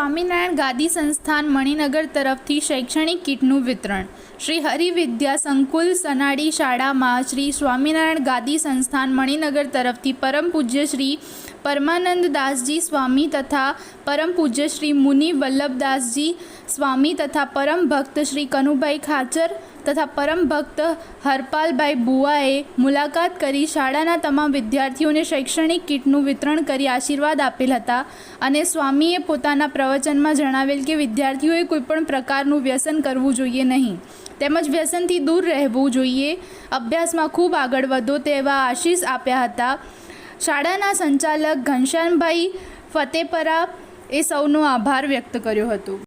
સ્વામિનારાયણ ગાદી સંસ્થાન મણિનગર તરફથી શૈક્ષણિક કીટનું વિતરણ. શ્રી હરિવિદ્યા સંકુલ સનાડી શાળામાં શ્રી સ્વામિનારાયણ ગાદી સંસ્થાન મણિનગર તરફથી પરમ પૂજ્ય શ્રી પરમાનંદદાસજી સ્વામી તથા પરમ પૂજ્ય શ્રી મુનિ વલ્લભદાસજી સ્વામી તથા પરમ ભક્ત શ્રી કનુભાઈ ખાચર તથા પરમ ભક્ત હરપાલભાઈ બુઆએ મુલાકાત કરી શાળાના તમામ વિદ્યાર્થીઓને શૈક્ષણિક કીટનું વિતરણ કરી આશીર્વાદ આપેલ હતા અને સ્વામીએ પોતાના પ્રવચનમાં જણાવેલ કે વિદ્યાર્થીઓએ કોઈપણ પ્રકારનું વ્યસન કરવું જોઈએ નહીં તેમજ વ્યસનથી દૂર રહેવું જોઈએ, અભ્યાસમાં ખૂબ આગળ વધો તેવા આશીષ આપ્યા હતા. શાળાના સંચાલક ઘનશ્યામભાઈ ફતેપરા એ સૌનો આભાર વ્યક્ત કર્યો હતો.